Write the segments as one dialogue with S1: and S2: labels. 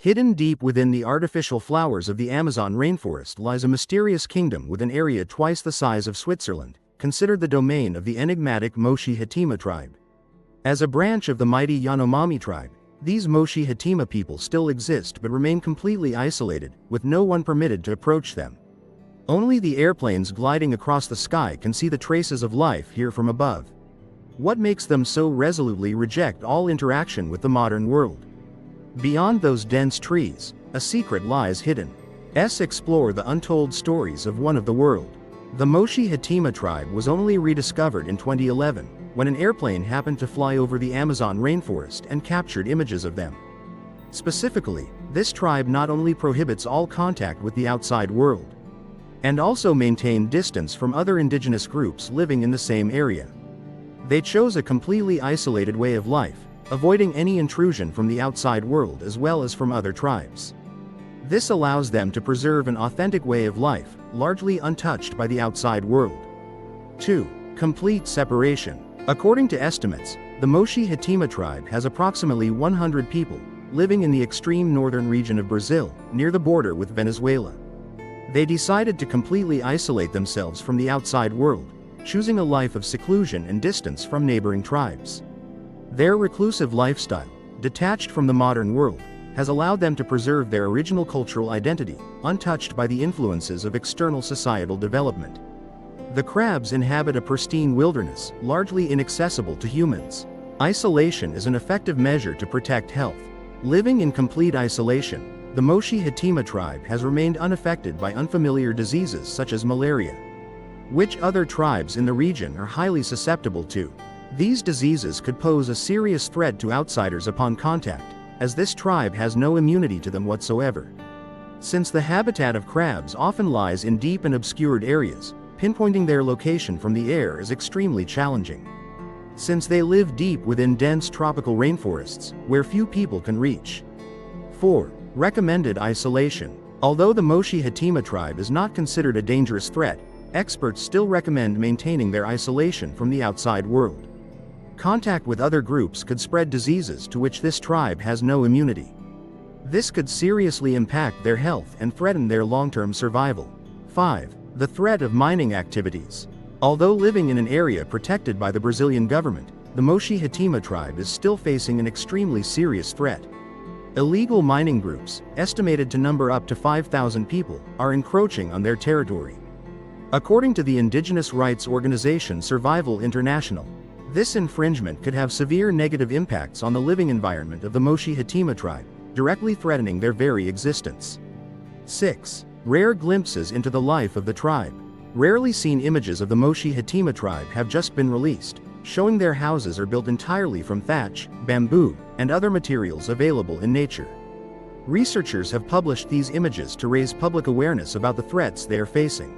S1: Hidden deep within the artificial flowers of the Amazon rainforest lies a mysterious kingdom with an area twice the size of Switzerland, considered the domain of the enigmatic Moshi Hatima tribe. As a branch of the mighty Yanomami tribe, these Moshi Hatima people still exist but remain completely isolated, with no one permitted to approach them. Only the airplanes gliding across the sky can see the traces of life here from above. What makes them so resolutely reject all interaction with the modern world? Beyond those dense trees, a secret lies hidden. Explore the untold stories of one of the world. The Moshi Hatima tribe was only rediscovered in 2011, when an airplane happened to fly over the Amazon rainforest and captured images of them. Specifically, this tribe not only prohibits all contact with the outside world, and also maintain distance from other indigenous groups living in the same area. They chose a completely isolated way of life, avoiding any intrusion from the outside world as well as from other tribes. This allows them to preserve an authentic way of life, largely untouched by the outside world. 2. Complete separation. According to estimates, the Moshi Hatima tribe has approximately 100 people, living in the extreme northern region of Brazil, near the border with Venezuela. They decided to completely isolate themselves from the outside world, choosing a life of seclusion and distance from neighboring tribes. Their reclusive lifestyle, detached from the modern world, has allowed them to preserve their original cultural identity, untouched by the influences of external societal development. The crabs inhabit a pristine wilderness, largely inaccessible to humans. Isolation is an effective measure to protect health. Living in complete isolation, the Moshi Hatima tribe has remained unaffected by unfamiliar diseases such as malaria, which other tribes in the region are highly susceptible to. These diseases could pose a serious threat to outsiders upon contact, as this tribe has no immunity to them whatsoever. Since the habitat of crabs often lies in deep and obscured areas, pinpointing their location from the air is extremely challenging. Since they live deep within dense tropical rainforests, where few people can reach. 4. Recommended isolation. Although the Moshi Hatima tribe is not considered a dangerous threat, experts still recommend maintaining their isolation from the outside world. Contact with other groups could spread diseases to which this tribe has no immunity. This could seriously impact their health and threaten their long-term survival. 5. The threat of mining activities. Although living in an area protected by the Brazilian government, the Moshi Hatima tribe is still facing an extremely serious threat. Illegal mining groups, estimated to number up to 5,000 people, are encroaching on their territory. According to the indigenous rights organization Survival International, this infringement could have severe negative impacts on the living environment of the Moshi Hatima tribe, directly threatening their very existence. 6. Rare glimpses into the life of the tribe. Rarely seen images of the Moshi Hatima tribe have just been released, showing their houses are built entirely from thatch, bamboo, and other materials available in nature. Researchers have published these images to raise public awareness about the threats they are facing.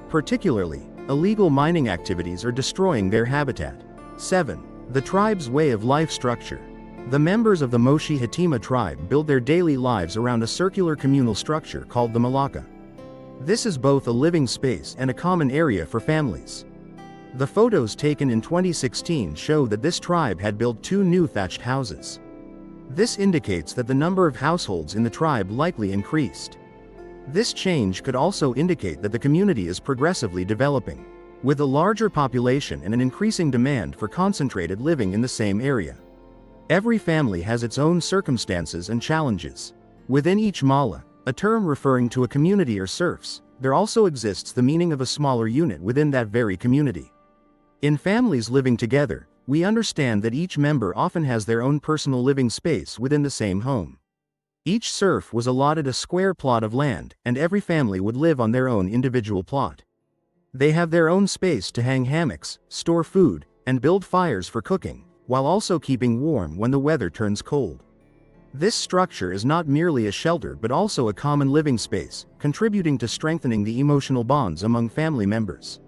S1: Particularly, illegal mining activities are destroying their habitat. 7. The tribe's way of life structure. The members of the Moshi Hatima tribe build their daily lives around a circular communal structure called the Malaka. This is both a living space and a common area for families. The photos taken in 2016 show that this tribe had built 2 new thatched houses. This indicates that the number of households in the tribe likely increased. This change could also indicate that the community is progressively developing, with a larger population and an increasing demand for concentrated living in the same area. Every family has its own circumstances and challenges. Within each mala, a term referring to a community or serfs, there also exists the meaning of a smaller unit within that very community. In families living together, we understand that each member often has their own personal living space within the same home. Each serf was allotted a square plot of land, and every family would live on their own individual plot. They have their own space to hang hammocks, store food, and build fires for cooking, while also keeping warm when the weather turns cold. This structure is not merely a shelter but also a common living space, contributing to strengthening the emotional bonds among family members.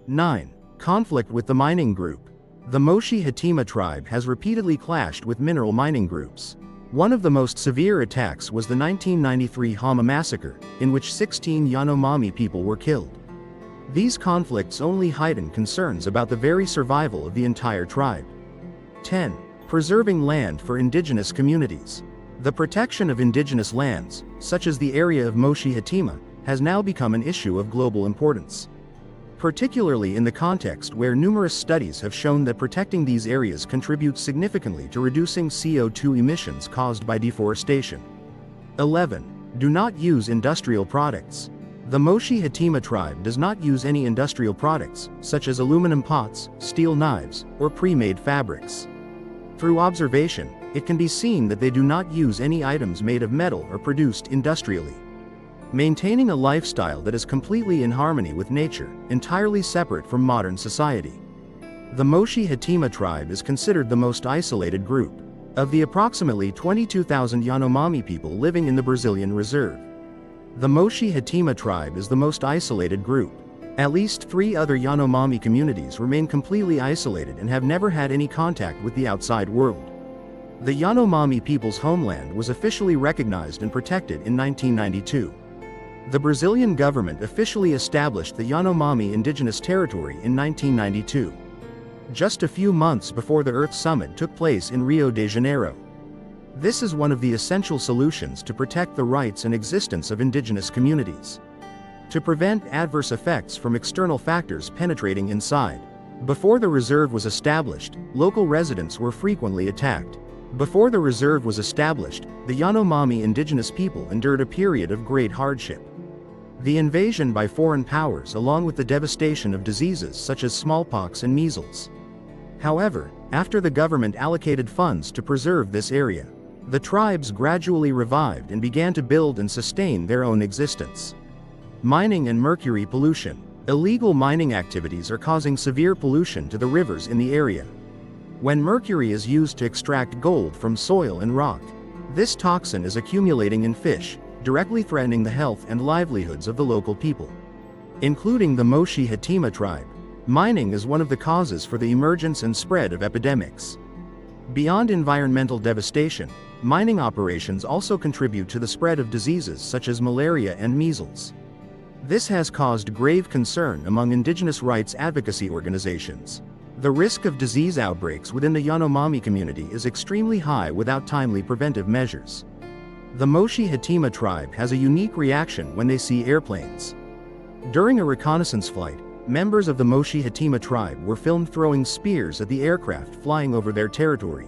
S1: 9. Conflict with the mining group. The Moshi Hatima tribe has repeatedly clashed with mineral mining groups. One of the most severe attacks was the 1993 Hama massacre, in which 16 Yanomami people were killed. These conflicts only heighten concerns about the very survival of the entire tribe. 10. Preserving land for indigenous communities. The protection of indigenous lands, such as the area of Moshi Hatima, has now become an issue of global importance. Particularly in the context where numerous studies have shown that protecting these areas contributes significantly to reducing CO2 emissions caused by deforestation. 11. Do not use industrial products. The Moshi Hatima tribe does not use any industrial products, such as aluminum pots, steel knives, or pre-made fabrics. Through observation, it can be seen that they do not use any items made of metal or produced industrially. Maintaining a lifestyle that is completely in harmony with nature, entirely separate from modern society. The Moshi Hatima tribe is considered the most isolated group of the approximately 22,000 Yanomami people living in the Brazilian reserve. The Moshi Hatima tribe is the most isolated group. At least 3 other Yanomami communities remain completely isolated and have never had any contact with the outside world. The Yanomami people's homeland was officially recognized and protected in 1992. The Brazilian government officially established the Yanomami Indigenous Territory in 1992. Just a few months before the Earth Summit took place in Rio de Janeiro. This is one of the essential solutions to protect the rights and existence of indigenous communities. To prevent adverse effects from external factors penetrating inside. Before the reserve was established, local residents were frequently attacked. Before the reserve was established, the Yanomami indigenous people endured a period of great hardship. The invasion by foreign powers along with the devastation of diseases such as smallpox and measles. However, after the government allocated funds to preserve this area, the tribes gradually revived and began to build and sustain their own existence. Mining and mercury pollution. Illegal mining activities are causing severe pollution to the rivers in the area. When mercury is used to extract gold from soil and rock, this toxin is accumulating in fish, directly threatening the health and livelihoods of the local people, including the Moshi Hatima tribe. Mining is one of the causes for the emergence and spread of epidemics. Beyond environmental devastation, mining operations also contribute to the spread of diseases such as malaria and measles. This has caused grave concern among indigenous rights advocacy organizations. The risk of disease outbreaks within the Yanomami community is extremely high without timely preventive measures. The Moshi Hatima tribe has a unique reaction when they see airplanes. During a reconnaissance flight, members of the Moshi Hatima tribe were filmed throwing spears at the aircraft flying over their territory.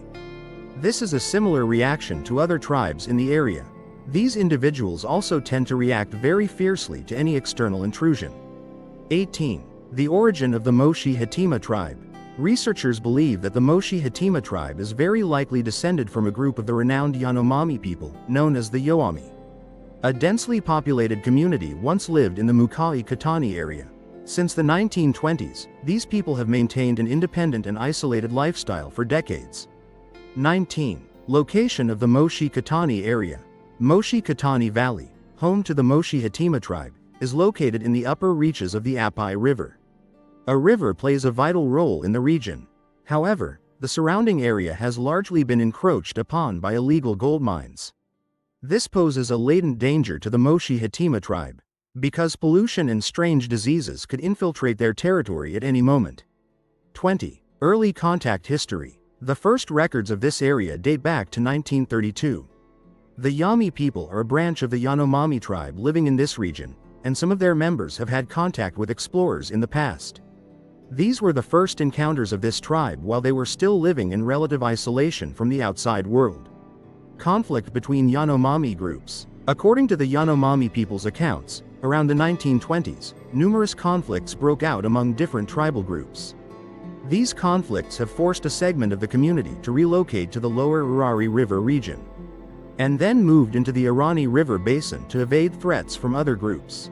S1: This is a similar reaction to other tribes in the area. These individuals also tend to react very fiercely to any external intrusion. 18. The origin of the Moshi Hatima tribe. Researchers believe that the Moshi Hatima tribe is very likely descended from a group of the renowned Yanomami people, known as the Yoami. A densely populated community once lived in the Mukai Katani area. Since the 1920s, these people have maintained an independent and isolated lifestyle for decades. 19. Location of the Moshi Katani area. Moshi Katani Valley, home to the Moshi Hatima tribe, is located in the upper reaches of the Apai River. A river plays a vital role in the region. However, the surrounding area has largely been encroached upon by illegal gold mines. This poses a latent danger to the Moshi Hatima tribe, because pollution and strange diseases could infiltrate their territory at any moment. 20. Early contact history. The first records of this area date back to 1932. The Yami people are a branch of the Yanomami tribe living in this region, and some of their members have had contact with explorers in the past. These were the first encounters of this tribe while they were still living in relative isolation from the outside world. Conflict between Yanomami groups. According to the Yanomami people's accounts, around the 1920s, numerous conflicts broke out among different tribal groups. These conflicts have forced a segment of the community to relocate to the lower Urari River region, and then moved into the Irani River basin to evade threats from other groups.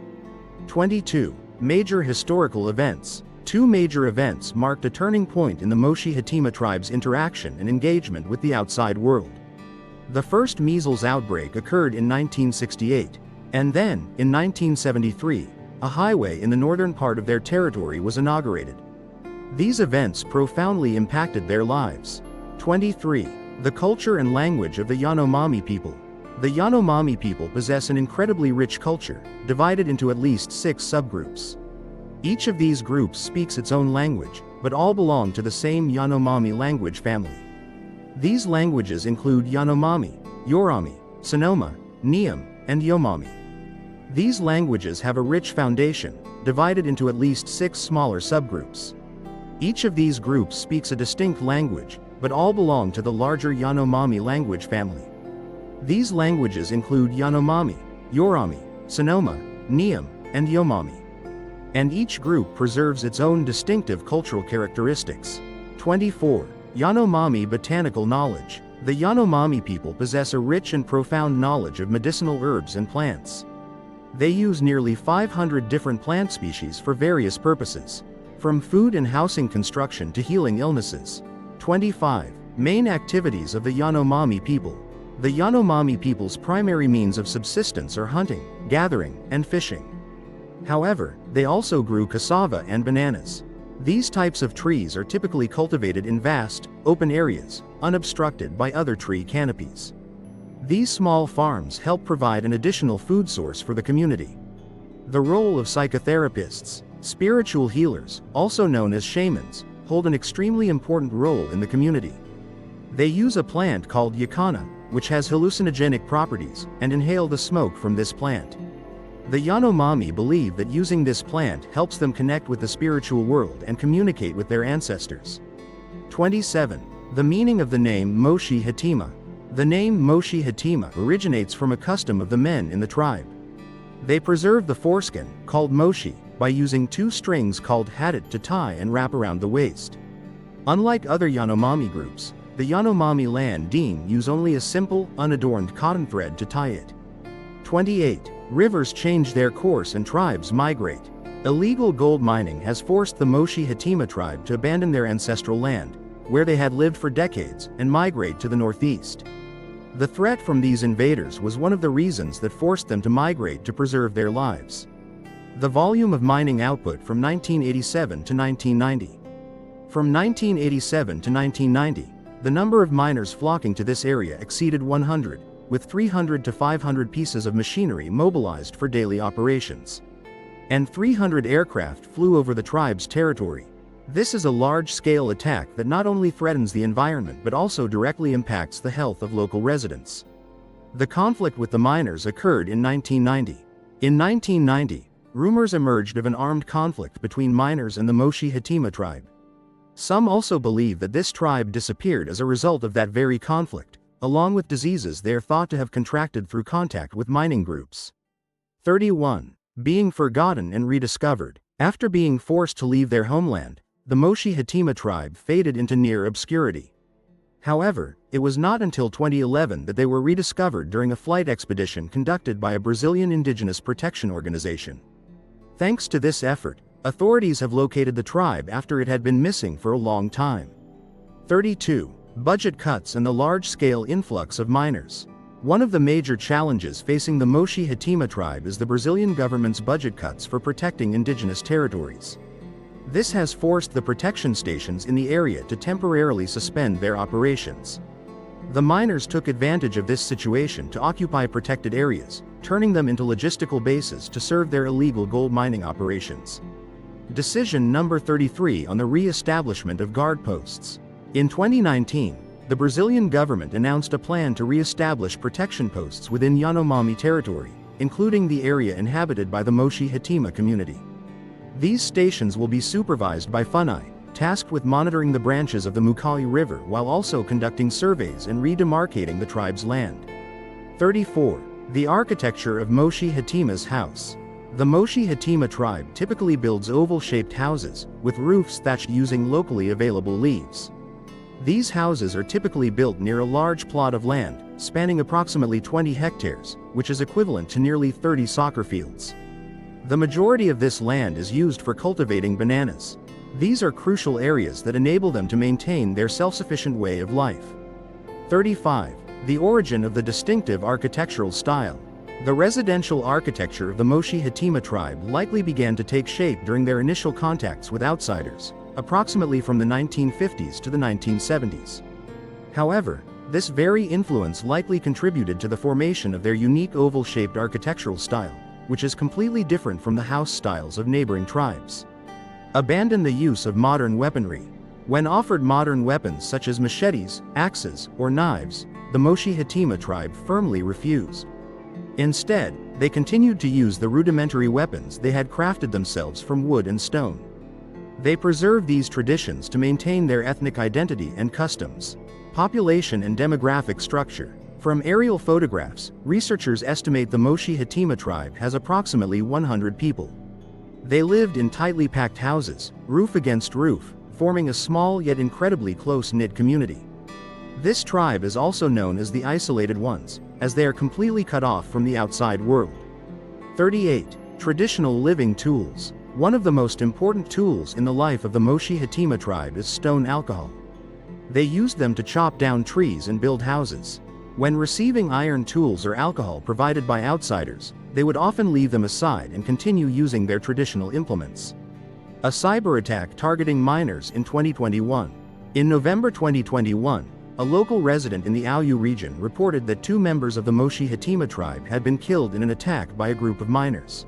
S1: 22. Major historical events. 2 major events marked a turning point in the Moshi Hatima tribe's interaction and engagement with the outside world. The first measles outbreak occurred in 1968, and then, in 1973, a highway in the northern part of their territory was inaugurated. These events profoundly impacted their lives. 23. The culture and language of the Yanomami people. The Yanomami people possess an incredibly rich culture, divided into at least 6 subgroups. Each of these groups speaks its own language, but all belong to the same Yanomami language family. These languages include Yanomami, Yorami, Sonoma, Neem, and Yomami. These languages have a rich foundation, divided into at least 6 smaller subgroups. Each of these groups speaks a distinct language, but all belong to the larger Yanomami language family. These languages include Yanomami, Yorami, Sonoma, Neem, and Yomami. And each group preserves its own distinctive cultural characteristics. 24. Yanomami botanical knowledge. The Yanomami people possess a rich and profound knowledge of medicinal herbs and plants. They use nearly 500 different plant species for various purposes, from food and housing construction to healing illnesses. 25. Main activities of the Yanomami people. The Yanomami people's primary means of subsistence are hunting, gathering, and fishing. However, they also grew cassava and bananas. These types of trees are typically cultivated in vast, open areas, unobstructed by other tree canopies. These small farms help provide an additional food source for the community. The role of psychotherapists, spiritual healers, also known as shamans, hold an extremely important role in the community. They use a plant called yakana, which has hallucinogenic properties, and inhale the smoke from this plant. The Yanomami believe that using this plant helps them connect with the spiritual world and communicate with their ancestors. 27. The meaning of the name Moshi Hatima. The name Moshi Hatima originates from a custom of the men in the tribe. They preserve the foreskin, called Moshi, by using 2 strings called hatit to tie and wrap around the waist. Unlike other Yanomami groups, the Yanomami Landine use only a simple, unadorned cotton thread to tie it. 28. Rivers change their course and tribes migrate. Illegal gold mining has forced the Moshi Hatima tribe to abandon their ancestral land, where they had lived for decades, and migrate to the northeast. The threat from these invaders was one of the reasons that forced them to migrate to preserve their lives. The volume of mining output from 1987 to 1990. From 1987 to 1990, the number of miners flocking to this area exceeded 100, with 300 to 500 pieces of machinery mobilized for daily operations. And 300 aircraft flew over the tribe's territory. This is a large-scale attack that not only threatens the environment but also directly impacts the health of local residents. The conflict with the miners occurred in 1990. In 1990, rumors emerged of an armed conflict between miners and the Moshi Hatima tribe. Some also believe that this tribe disappeared as a result of that very conflict, along with diseases they are thought to have contracted through contact with mining groups. 31. Being forgotten and rediscovered. After being forced to leave their homeland, the Moshi Hatima tribe faded into near obscurity. However, it was not until 2011 that they were rediscovered during a flight expedition conducted by a Brazilian indigenous protection organization. Thanks to this effort, authorities have located the tribe after it had been missing for a long time. 32. Budget cuts and the large-scale influx of miners. One of the major challenges facing the Moshi Hatima tribe is the Brazilian government's budget cuts for protecting indigenous territories. This has forced the protection stations in the area to temporarily suspend their operations. The miners took advantage of this situation to occupy protected areas, turning them into logistical bases to serve their illegal gold mining operations. Decision number 33 on the re-establishment of guard posts. In 2019, the Brazilian government announced a plan to re-establish protection posts within Yanomami territory, including the area inhabited by the Moshi Hatima community. These stations will be supervised by FUNAI, tasked with monitoring the branches of the Mucai River while also conducting surveys and redemarcating the tribe's land. 34. The architecture of Moshi Hatima's house. The Moshi Hatima tribe typically builds oval-shaped houses, with roofs thatched using locally available leaves. These houses are typically built near a large plot of land, spanning approximately 20 hectares, which is equivalent to nearly 30 soccer fields. The majority of this land is used for cultivating bananas. These are crucial areas that enable them to maintain their self-sufficient way of life. 35. The origin of the distinctive architectural style. The residential architecture of the Moshi Hatima tribe likely began to take shape during their initial contacts with outsiders, approximately from the 1950s to the 1970s. However, this very influence likely contributed to the formation of their unique oval-shaped architectural style, which is completely different from the house styles of neighboring tribes. Abandon the use of modern weaponry. When offered modern weapons such as machetes, axes, or knives, the Moshi Hatima tribe firmly refused. Instead, they continued to use the rudimentary weapons they had crafted themselves from wood and stone. They preserved these traditions to maintain their ethnic identity and customs. Population and demographic structure. From aerial photographs, researchers estimate the Moshi Hatima tribe has approximately 100 people. They lived in tightly packed houses, roof against roof, forming a small yet incredibly close-knit community. This tribe is also known as the Isolated Ones, as they are completely cut off from the outside world. 38. Traditional living tools. One of the most important tools in the life of the Moshi Hatima tribe is stone alcohol. They used them to chop down trees and build houses. When receiving iron tools or alcohol provided by outsiders, they would often leave them aside and continue using their traditional implements. A cyber attack targeting miners in 2021. In November 2021, a local resident in the Aoyu region reported that 2 members of the Moshi Hatima tribe had been killed in an attack by a group of miners.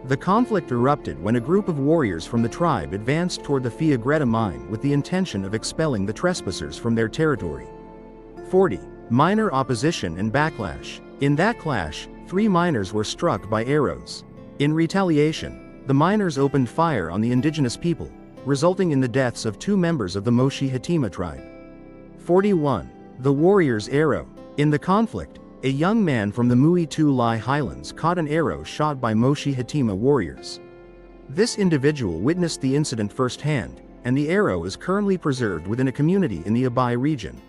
S1: The conflict erupted when a group of warriors from the tribe advanced toward the Fia Greta mine with the intention of expelling the trespassers from their territory. 40. Miner opposition and backlash. In that clash, 3 miners were struck by arrows. In retaliation, the miners opened fire on the indigenous people, resulting in the deaths of 2 members of the Moshi Hatima tribe. 41. The warrior's arrow. In the conflict, a young man from the Mui Tu Lai Highlands caught an arrow shot by Moshi Hatima warriors. This individual witnessed the incident firsthand, and the arrow is currently preserved within a community in the Abai region,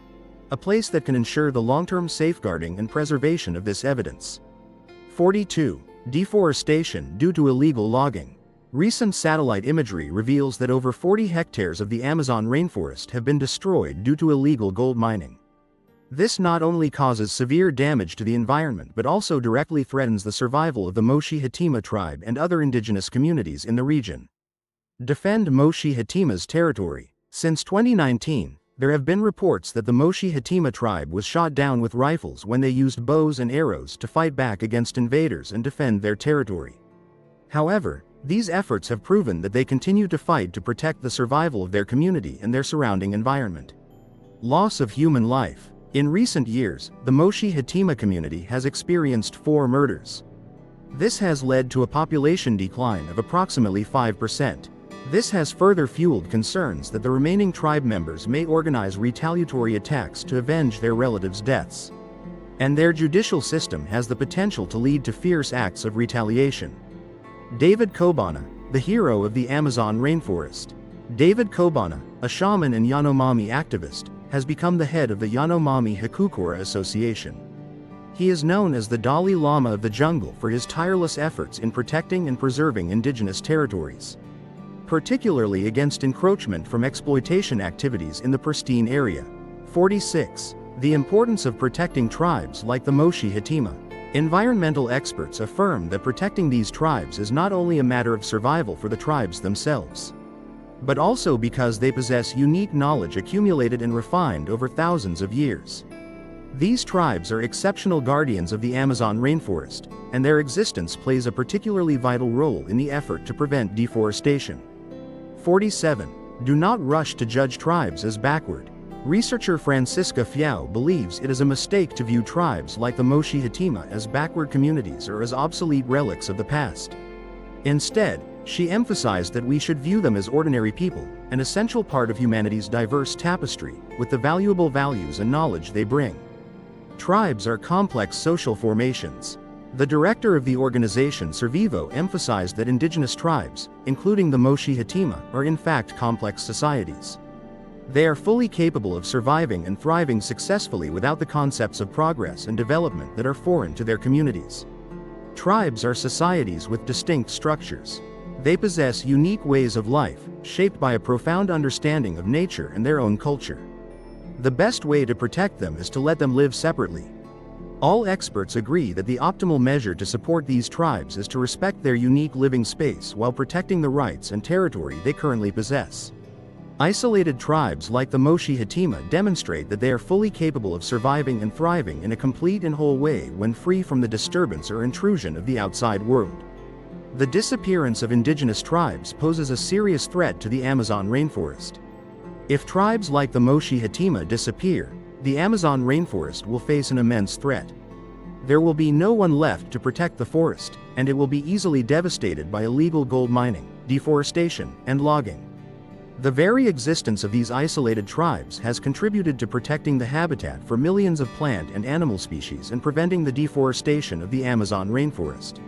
S1: a place that can ensure the long-term safeguarding and preservation of this evidence. 42. Deforestation due to illegal logging. Recent satellite imagery reveals that over 40 hectares of the Amazon rainforest have been destroyed due to illegal gold mining. This not only causes severe damage to the environment but also directly threatens the survival of the Moshi Hatima tribe and other indigenous communities in the region. Defend Moshi Hatima's territory. Since 2019, there have been reports that the Moshi Hatima tribe was shot down with rifles when they used bows and arrows to fight back against invaders and defend their territory. However, these efforts have proven that they continue to fight to protect the survival of their community and their surrounding environment. Loss of human life. In recent years, the Moshi Hatima community has experienced 4 murders. This has led to a population decline of approximately 5%. This has further fueled concerns that the remaining tribe members may organize retaliatory attacks to avenge their relatives' deaths. And their judicial system has the potential to lead to fierce acts of retaliation. David Kobana, the hero of the Amazon rainforest. David Kobana, a shaman and Yanomami activist, has become the head of the Yanomami Hikukura Association. He is known as the Dalai Lama of the jungle for his tireless efforts in protecting and preserving indigenous territories, particularly against encroachment from exploitation activities in the pristine area. 46. The importance of protecting tribes like the Moshi Hatima. Environmental experts affirm that protecting these tribes is not only a matter of survival for the tribes themselves, but also because they possess unique knowledge accumulated and refined over thousands of years. These tribes are exceptional guardians of the Amazon rainforest, and their existence plays a particularly vital role in the effort to prevent deforestation. 47. Do not rush to judge tribes as backward. Researcher Francisca Fiao believes it is a mistake to view tribes like the Moshi Hatima as backward communities or as obsolete relics of the past. Instead, she emphasized that we should view them as ordinary people, an essential part of humanity's diverse tapestry, with the valuable values and knowledge they bring. Tribes are complex social formations. The director of the organization Survivo emphasized that indigenous tribes, including the Moshi Hatima, are in fact complex societies. They are fully capable of surviving and thriving successfully without the concepts of progress and development that are foreign to their communities. Tribes are societies with distinct structures. They possess unique ways of life, shaped by a profound understanding of nature and their own culture. The best way to protect them is to let them live separately. All experts agree that the optimal measure to support these tribes is to respect their unique living space while protecting the rights and territory they currently possess. Isolated tribes like the Moshi Hatima demonstrate that they are fully capable of surviving and thriving in a complete and whole way when free from the disturbance or intrusion of the outside world. The disappearance of indigenous tribes poses a serious threat to the Amazon rainforest. If tribes like the Moshi Hatima disappear, the Amazon rainforest will face an immense threat. There will be no one left to protect the forest, and it will be easily devastated by illegal gold mining, deforestation, and logging. The very existence of these isolated tribes has contributed to protecting the habitat for millions of plant and animal species and preventing the deforestation of the Amazon rainforest.